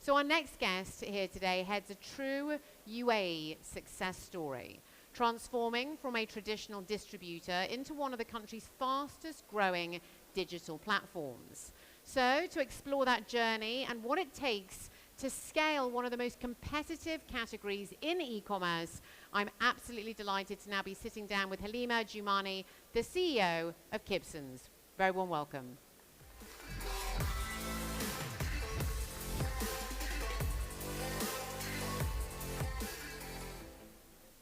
So our next guest here today heads a true UA success story, transforming from a traditional distributor into one of the country's fastest growing digital platforms. So to explore that journey and what it takes to scale one of the most competitive categories in e-commerce, I'm absolutely delighted to now be sitting down with Halima Jumani, the CEO of Kibsons. Very warm welcome.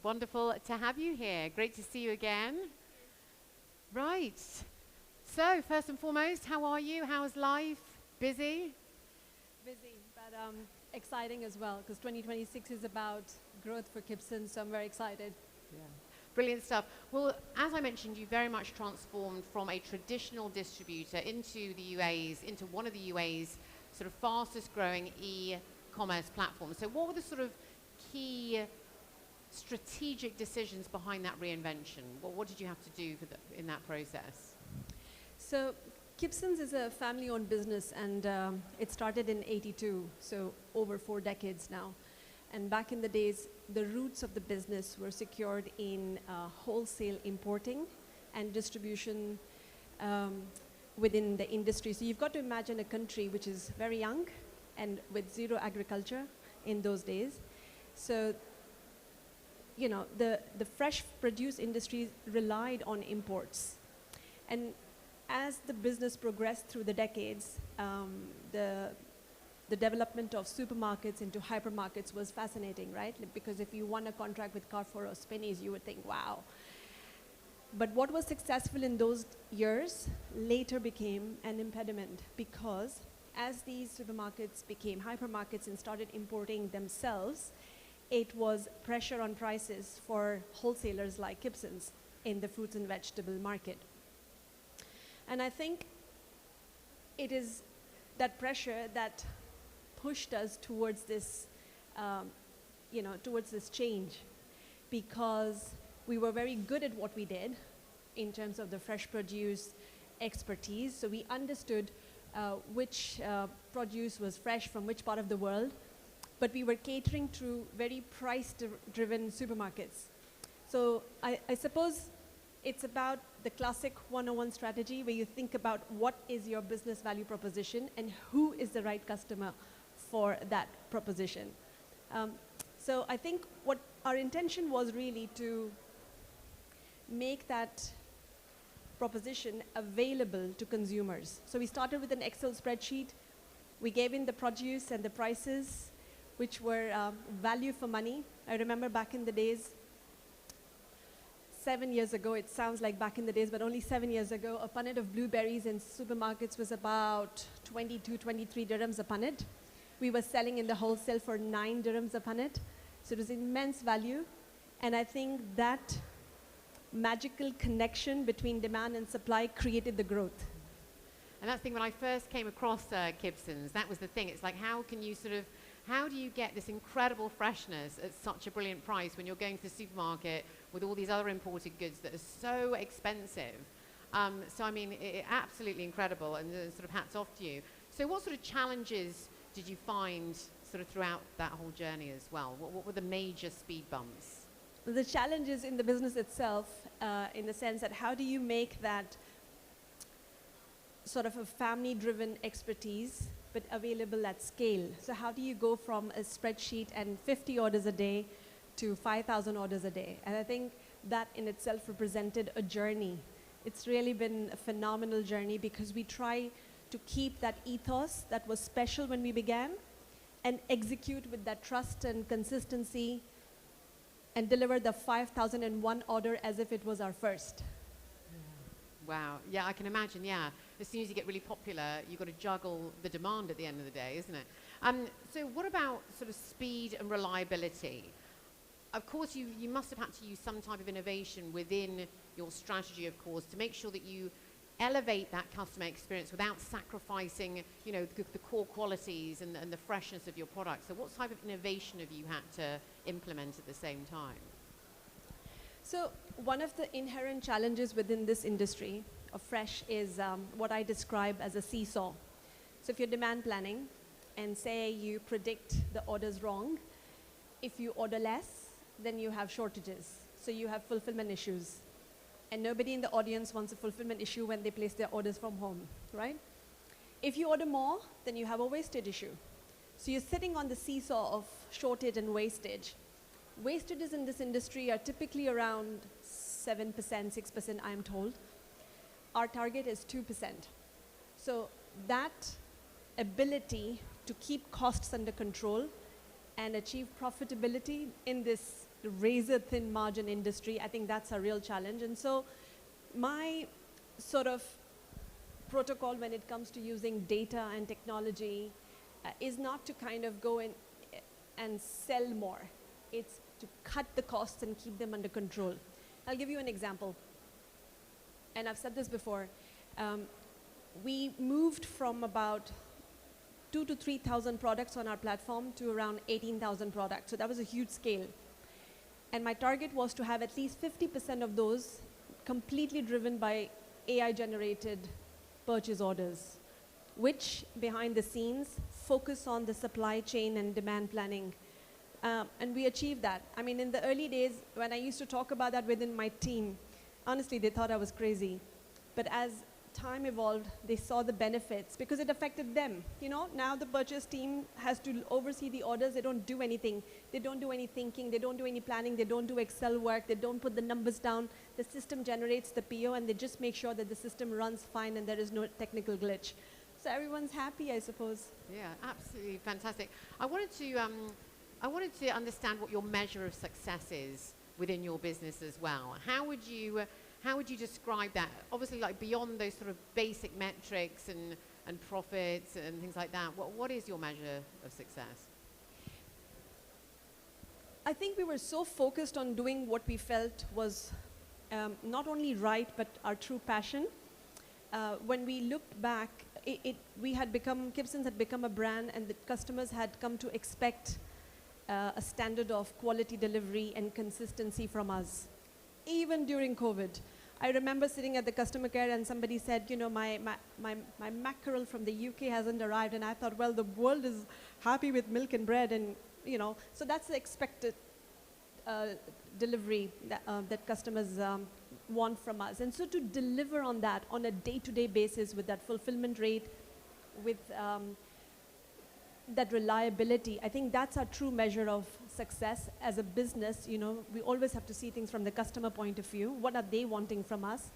Wonderful to have you here. Great to see you again. Right. So, first and foremost, how are you? How's life? Busy? Busy, but exciting as well, because 2026 is about growth for Kibsons, so I'm very excited. Yeah. Brilliant stuff. Well, as I mentioned, you very much transformed from a traditional distributor into the UA's, into one of the UA's sort of fastest growing e-commerce platforms. So what were the sort of key strategic decisions behind that reinvention? What did you have to do in that process? So Kibsons is a family-owned business, and it started in '82, so over 4 decades now. And back in the days, the roots of the business were secured in wholesale importing and distribution within the industry. So you've got to imagine a country which is very young and with zero agriculture in those days. So you know, the fresh produce industry relied on imports. And as the business progressed through the decades, the development of supermarkets into hypermarkets was fascinating, right? Because if you won a contract with Carrefour or Spinneys, you would think, wow. But what was successful in those years later became an impediment, because as these supermarkets became hypermarkets and started importing themselves, it was pressure on prices for wholesalers like Kibsons in the fruits and vegetable market. And I think it is that pressure that pushed us towards this, towards this change, because we were very good at what we did in terms of the fresh produce expertise. So we understood which produce was fresh from which part of the world, but we were catering to very price-driven supermarkets. So I suppose it's about the classic 101 strategy, where you think about what is your business value proposition and who is the right customer for that proposition. So I think what our intention was really to make that proposition available to consumers. So we started with an Excel spreadsheet. We gave in the produce and the prices, which were value for money. I remember back in the days, 7 years ago, it sounds like back in the days, but only 7 years ago, a punnet of blueberries in supermarkets was about 22, 23 dirhams a punnet. We were selling in the wholesale for 9 dirhams a punnet. So it was immense value. And I think that magical connection between demand and supply created the growth. And that's the thing, when I first came across Kibsons, that was the thing. It's like, how do you get this incredible freshness at such a brilliant price when you're going to the supermarket with all these other imported goods that are so expensive? So I mean, absolutely incredible, and sort of hats off to you. So what sort of challenges did you find sort of throughout that whole journey as well? What were the major speed bumps? The challenges in the business itself, in the sense that how do you make that sort of a family-driven expertise but available at scale? So how do you go from a spreadsheet and 50 orders a day to 5,000 orders a day? And I think that in itself represented a journey. It's really been a phenomenal journey, because we try to keep that ethos that was special when we began and execute with that trust and consistency and deliver the 5,001 order as if it was our first. Wow. Yeah, I can imagine, yeah. As soon as you get really popular, you've got to juggle the demand at the end of the day, isn't it? So what about sort of speed and reliability? Of course, you must have had to use some type of innovation within your strategy, of course, to make sure that you elevate that customer experience without sacrificing, you know, the core qualities and the freshness of your product. So what type of innovation have you had to implement at the same time? So one of the inherent challenges within this industry of fresh is what I describe as a seesaw. So if you're demand planning and say you predict the orders wrong. If you order less, then you have shortages. So you have fulfillment issues. And nobody in the audience wants a fulfillment issue when they place their orders from home, right? If you order more, then you have a wastage issue. So you're sitting on the seesaw of shortage and wastage. Wastages in this industry are typically around 7%, 6%, I'm told. Our target is 2%. So that ability to keep costs under control and achieve profitability in this razor-thin margin industry, I think that's a real challenge. And so my sort of protocol when it comes to using data and technology is not to kind of go in and sell more. It's to cut the costs and keep them under control. I'll give you an example. And I've said this before. We moved from about 2,000 to 3,000 products on our platform to around 18,000 products. So that was a huge scale. And my target was to have at least 50% of those completely driven by AI-generated purchase orders, which behind the scenes focus on the supply chain and demand planning. And we achieved that. I mean, in the early days, when I used to talk about that within my team, honestly, they thought I was crazy. But as time evolved, they saw the benefits because it affected them. You know, now the purchase team has to oversee the orders. They don't do anything. They don't do any thinking. They don't do any planning. They don't do Excel work. They don't put the numbers down. The system generates the PO, and they just make sure that the system runs fine and there is no technical glitch. So everyone's happy, I suppose. Yeah, absolutely fantastic. I wanted to understand what your measure of success is within your business as well. How would you describe that? Obviously, like beyond those sort of basic metrics and profits and things like that, what is your measure of success? I think we were so focused on doing what we felt was not only right, but our true passion. When we looked back, Kibsons had become a brand, and the customers had come to expect a standard of quality delivery and consistency from us, even during COVID. I remember sitting at the customer care and somebody said, you know, my mackerel from the UK hasn't arrived, and I thought, well, the world is happy with milk and bread, and you know, so that's the expected delivery that customers want from us. And so to deliver on that on a day-to-day basis with that fulfillment rate, with that reliability, I think that's our true measure of success as a business. You know, we always have to see things from the customer point of view. What are they wanting from us?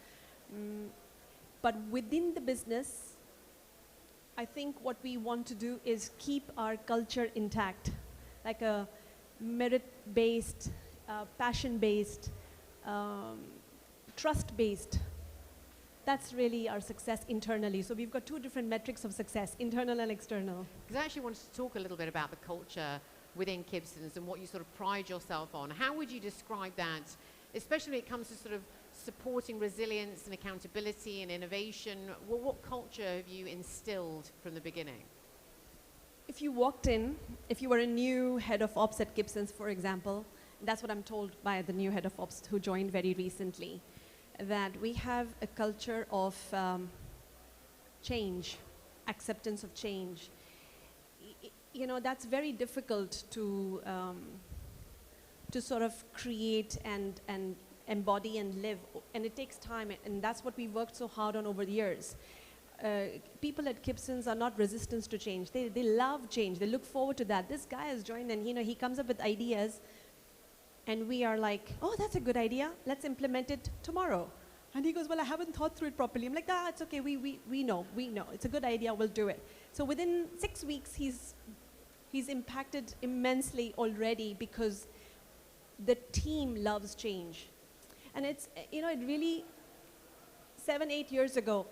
But within the business, I think what we want to do is keep our culture intact, like a merit-based, passion-based, trust-based. That's really our success internally. So we've got two different metrics of success, internal and external. Because I actually wanted to talk a little bit about the culture within Kibsons and what you sort of pride yourself on. How would you describe that, especially when it comes to sort of supporting resilience and accountability and innovation? What culture have you instilled from the beginning? If you walked in, if you were a new head of ops at Kibsons, for example, that's what I'm told by the new head of ops who joined very recently, that we have a culture of change, acceptance of change. You know, that's very difficult to sort of create and embody and live, and it takes time, and that's what we worked so hard on over the years. People at Kibsons are not resistant to change. They love change. They look forward to that. This guy has joined, and you know, he comes up with ideas, and we are like, oh, that's a good idea. Let's implement it tomorrow. And he goes, well, I haven't thought through it properly. I'm like, it's okay. We know. It's a good idea. We'll do it. So within 6 weeks, he's impacted immensely already because the team loves change. And it's, you know, it really, 7, 8 years ago,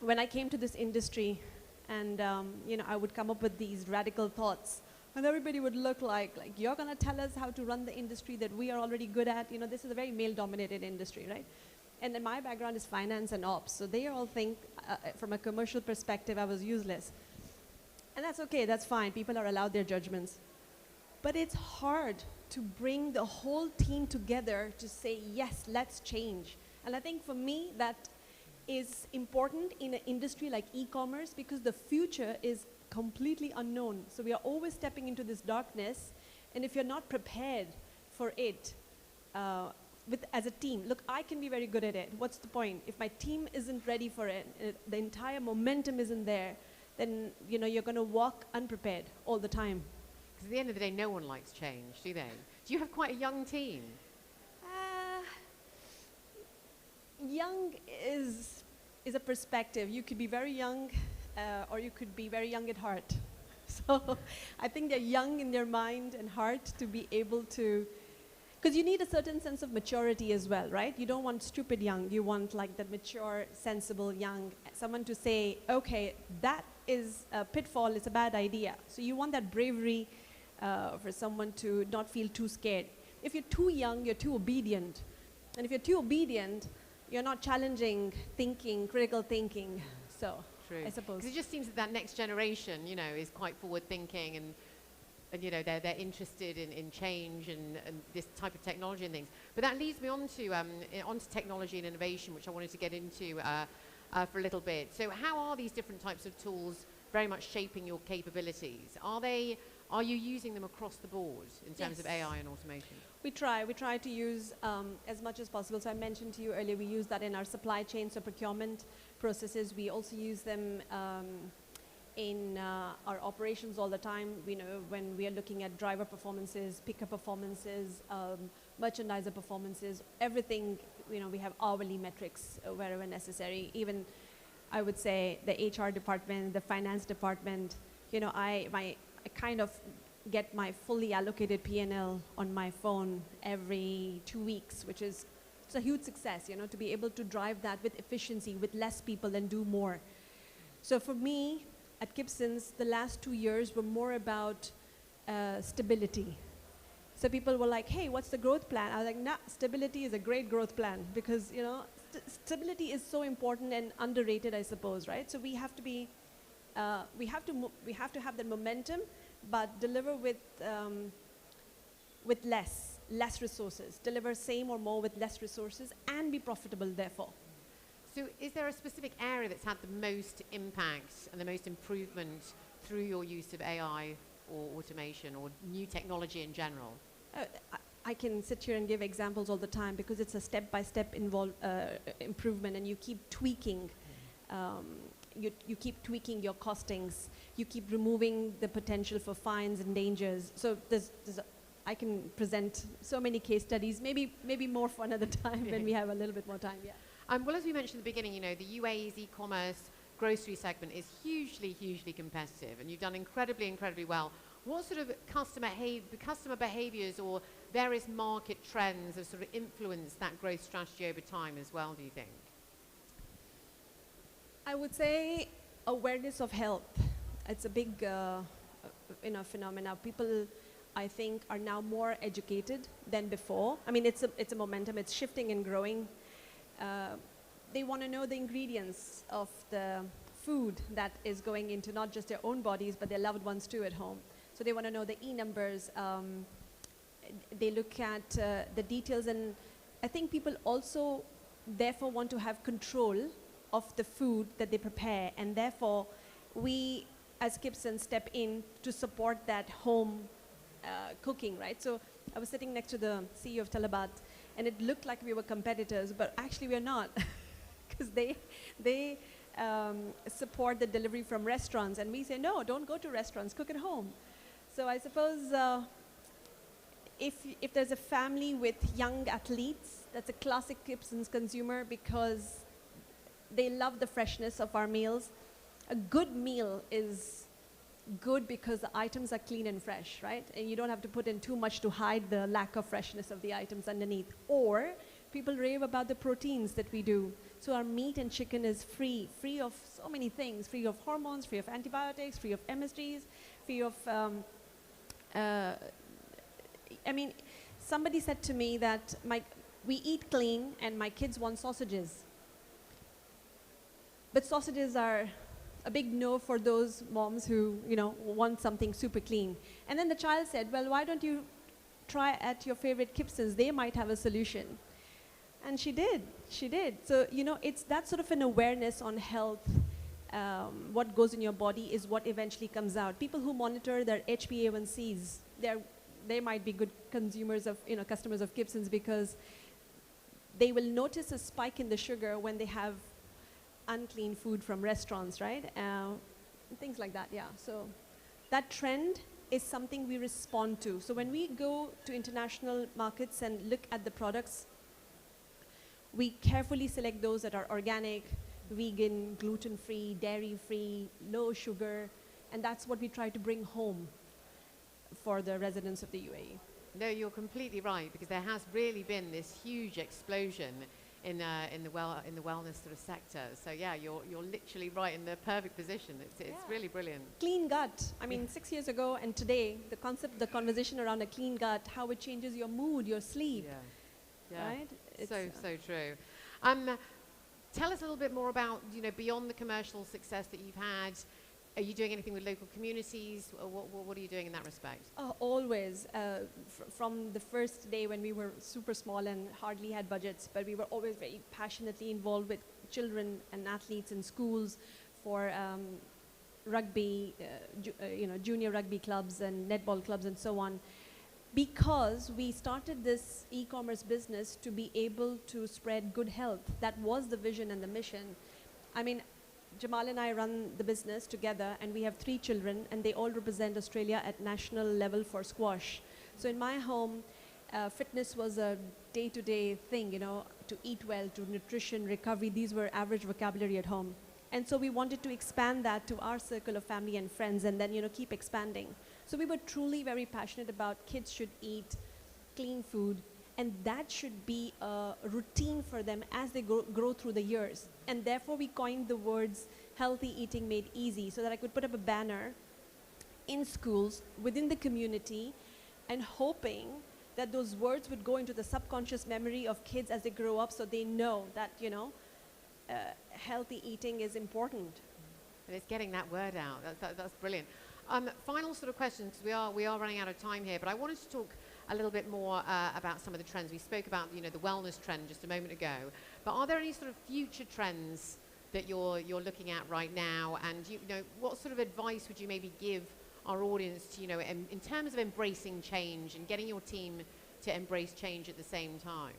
when I came to this industry, and you know, I would come up with these radical thoughts, and everybody would look like you're going to tell us how to run the industry that we are already good at. You know, this is a very male-dominated industry, right? And then my background is finance and ops, so they all think, from a commercial perspective, I was useless. And that's okay, that's fine. People are allowed their judgments. But it's hard to bring the whole team together to say, yes, let's change. And I think for me, that is important in an industry like e-commerce, because the future is completely unknown. So we are always stepping into this darkness, and if you're not prepared for it, as a team, look, I can be very good at it. What's the point? If my team isn't ready for it, the entire momentum isn't there, then you're going to walk unprepared all the time. Because at the end of the day, no one likes change, do they? Do you have quite a young team? Young is a perspective. You could be very young, or you could be very young at heart. So I think they're young in their mind and heart to be able to, because you need a certain sense of maturity as well, right? You don't want stupid young. You want like that mature, sensible young, someone to say, okay, that is a pitfall, it's a bad idea. So you want that bravery for someone to not feel too scared. If you're too young, you're too obedient. And if you're too obedient, you're not challenging thinking, critical thinking. So, true. I suppose. Because it just seems that next generation, is quite forward thinking and they're interested in change and this type of technology and things. But that leads me on to onto technology and innovation, which I wanted to get into for a little bit. So how are these different types of tools very much shaping your capabilities? Are you using them across the board in terms of AI and automation? We try to use as much as possible. So I mentioned to you earlier, we use that in our supply chain, so procurement processes. We also use them in our operations all the time. When we are looking at driver performances, picker performances, merchandiser performances, everything, we have hourly metrics wherever necessary. Even, I would say, the HR department, the finance department, I kind of get my fully allocated P&L on my phone every 2 weeks, which is, it's a huge success, to be able to drive that with efficiency, with less people and do more. So for me, at Kibsons, the last 2 years were more about stability. So people were like, hey, what's the growth plan? I was like, nah, stability is a great growth plan because, stability is so important and underrated, I suppose, right? So we have to be, we have to have the momentum, but deliver with less resources. Deliver same or more with less resources and be profitable, therefore. So is there a specific area that's had the most impact and the most improvement through your use of AI or automation or new technology in general? I can sit here and give examples all the time because it's a step-by-step improvement, and you keep tweaking. You keep tweaking your costings. You keep removing the potential for fines and dangers. So I can present so many case studies, maybe more for another time when we have a little bit more time, yeah. Well, as we mentioned at the beginning, the UAE's e-commerce grocery segment is hugely, hugely competitive, and you've done incredibly, incredibly well. What sort of customer behaviors or various market trends have sort of influenced that growth strategy over time as well, do you think? I would say awareness of health. It's a big phenomena. People, I think, are now more educated than before. I mean, it's a momentum. It's shifting and growing. They want to know the ingredients of the food that is going into not just their own bodies, but their loved ones too at home. So they want to know the e-numbers. They look at the details, and I think people also therefore want to have control of the food that they prepare, and therefore we as Kibsons step in to support that home cooking, right? So I was sitting next to the CEO of Talabat, and it looked like we were competitors, but actually we're not, because they support the delivery from restaurants, and we say, no, don't go to restaurants, cook at home. So I suppose if there's a family with young athletes, that's a classic Kibsons consumer because they love the freshness of our meals. A good meal is good because the items are clean and fresh, right? And you don't have to put in too much to hide the lack of freshness of the items underneath. Or people rave about the proteins that we do. So our meat and chicken is free of so many things, free of hormones, free of antibiotics, free of MSGs, free of, I mean, somebody said to me that we eat clean and my kids want sausages. But sausages are a big no for those moms who, want something super clean. And then the child said, well, why don't you try at your favorite Kibsons? They might have a solution. And she did. So, it's that sort of an awareness on health what goes in your body is what eventually comes out. People who monitor their HbA1cs, they might be good consumers of, customers of Kibsons, because they will notice a spike in the sugar when they have unclean food from restaurants, right? Things like that, yeah. So that trend is something we respond to. So when we go to international markets and look at the products, we carefully select those that are organic, vegan, gluten-free, dairy-free, low sugar, and that's what we try to bring home for the residents of the UAE. No, you're completely right, because there has really been this huge explosion in the wellness sort of sector. So yeah, you're literally right in the perfect position. It's really brilliant. Clean gut. I mean, 6 years ago and today, the conversation around a clean gut, how it changes your mood, your sleep. Yeah. Right? So true. Tell us a little bit more about, beyond the commercial success that you've had. Are you doing anything with local communities? Or what are you doing in that respect? Always. From the first day when we were super small and hardly had budgets, but we were always very passionately involved with children and athletes in schools for rugby, junior rugby clubs and netball clubs and so on. Because we started this e-commerce business to be able to spread good health. That was the vision and the mission. I mean, Jamal and I run the business together, and we have 3 children, and they all represent Australia at national level for squash. So in my home, fitness was a day-to-day thing, to eat well, to nutrition, recovery. These were average vocabulary at home. And so we wanted to expand that to our circle of family and friends, and then, keep expanding. So we were truly very passionate about kids should eat clean food, and that should be a routine for them as they grow through the years. And therefore we coined the words healthy eating made easy, so that I could put up a banner in schools, within the community, and hoping that those words would go into the subconscious memory of kids as they grow up, so they know that, healthy eating is important. And it's getting that word out. That's brilliant. Final sort of questions, because we are running out of time here, but I wanted to talk a little bit more about some of the trends. We spoke about, the wellness trend just a moment ago, but are there any sort of future trends that you're looking at right now? And, what sort of advice would you maybe give our audience to, in terms of embracing change and getting your team to embrace change at the same time?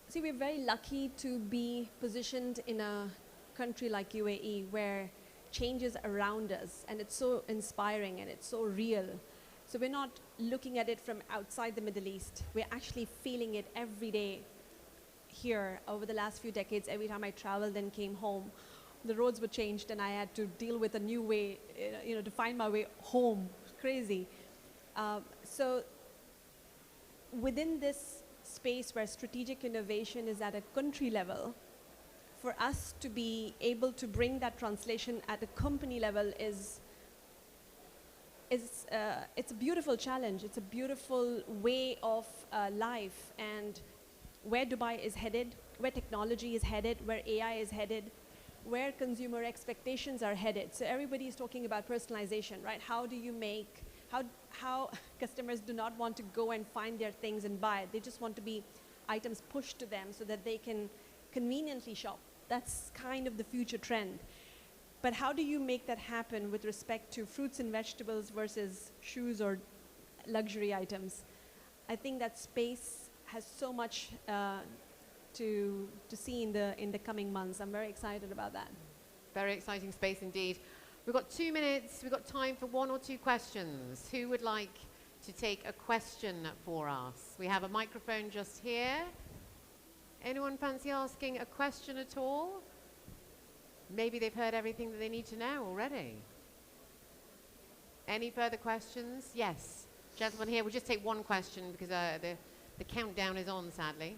See, we're very lucky to be positioned in a country like UAE where change is around us, and it's so inspiring and it's so real. So we're not looking at it from outside the Middle East. We're actually feeling it every day here over the last few decades. Every time I traveled and came home, the roads were changed and I had to deal with a new way, to find my way home. Crazy. So within this space where strategic innovation is at a country level, for us to be able to bring that translation at a company level it's a beautiful challenge. It's a beautiful way of life, and where Dubai is headed, where technology is headed, where AI is headed, where consumer expectations are headed. So everybody is talking about personalization, right? How do you make, how customers do not want to go and find their things and buy it. They just want to be items pushed to them so that they can conveniently shop. That's kind of the future trend. But how do you make that happen with respect to fruits and vegetables versus shoes or luxury items? I think that space has so much to see in the coming months. I'm very excited about that. Very exciting space indeed. We've got 2 minutes. We've got time for 1 or 2 questions. Who would like to take a question for us? We have a microphone just here. Anyone fancy asking a question at all? Maybe they've heard everything that they need to know already. Any further questions? Yes. Gentleman here, we'll just take 1 question because the countdown is on, sadly.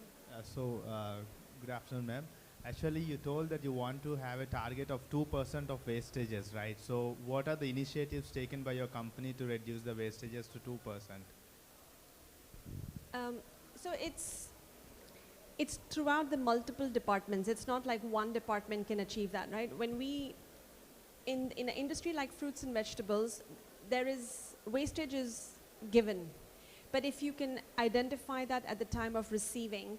Good afternoon, ma'am. Actually, you told that you want to have a target of 2% of wastages, right? So what are the initiatives taken by your company to reduce the wastages to 2%? So it's throughout the multiple departments. It's not like one department can achieve that, right? When in an industry like fruits and vegetables, wastage is given. But if you can identify that at the time of receiving,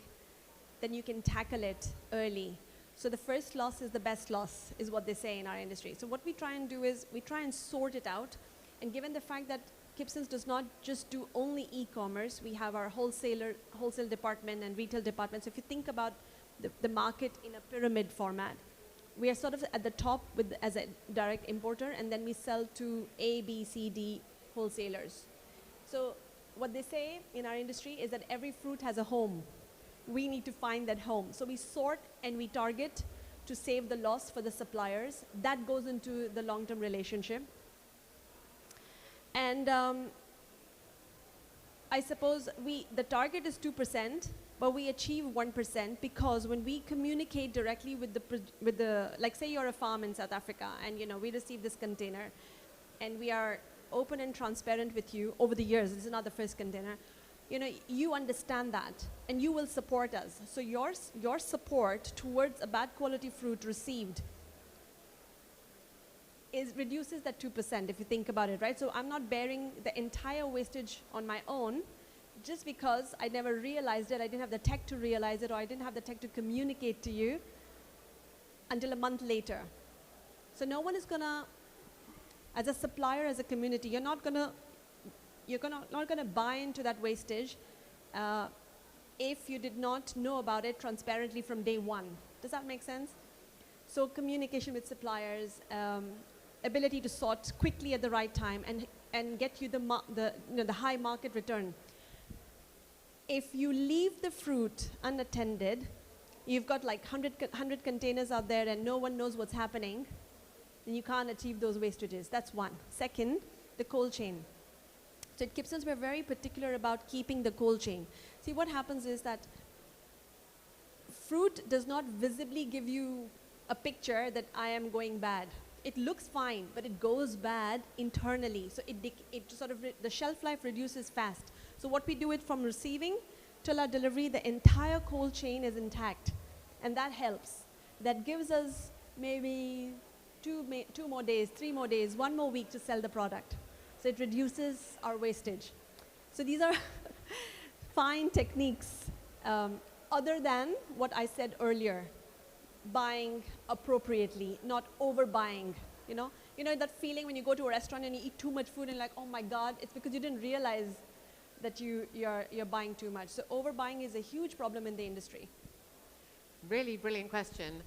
then you can tackle it early. So the first loss is the best loss, is what they say in our industry. So what we try and do is we try and sort it out. And given the fact that Kibsons does not just do only e-commerce, we have our wholesale department and retail department. So if you think about the market in a pyramid format, we are sort of at the top as a direct importer, and then we sell to A, B, C, D wholesalers. So what they say in our industry is that every fruit has a home. We need to find that home. So we sort and we target to save the loss for the suppliers. That goes into the long-term relationship. And I suppose the target is 2%, but we achieve 1% because when we communicate directly with the, like say you're a farm in South Africa and we receive this container and we are open and transparent with you over the years. This is not the first container. You understand that, and you will support us. So your support towards a bad quality fruit received reduces that 2%, if you think about it, right? So I'm not bearing the entire wastage on my own just because I never realized it, I didn't have the tech to realize it, or I didn't have the tech to communicate to you until a month later. So no one is gonna, as a supplier, as a community, you're not gonna buy into that wastage if you did not know about it transparently from day one. Does that make sense? So communication with suppliers, ability to sort quickly at the right time and get you the high market return. If you leave the fruit unattended, you've got like 100 containers out there and no one knows what's happening, then you can't achieve those wastages. That's one. Second, the cold chain. So at Kibsons, we're very particular about keeping the cold chain. See, what happens is that fruit does not visibly give you a picture that I am going bad. It looks fine, but it goes bad internally. So the shelf life reduces fast. So what we do it from receiving till our delivery, the entire cold chain is intact. And that helps. That gives us maybe 2 more days, 3 more days, 1 more week to sell the product. So it reduces our wastage. So these are fine techniques other than what I said earlier, buying appropriately, not overbuying. You know that feeling when you go to a restaurant and you eat too much food and like, oh my God, it's because you didn't realize that you're buying too much. So overbuying is a huge problem in the industry. Really brilliant question.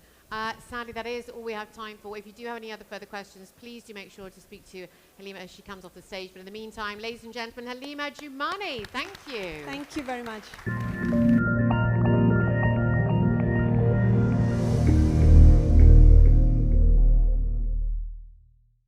Sadly, that is all we have time for. If you do have any other further questions, please do make sure to speak to Halima as she comes off the stage. But in the meantime, ladies and gentlemen, Halima Jumani, thank you. Thank you very much.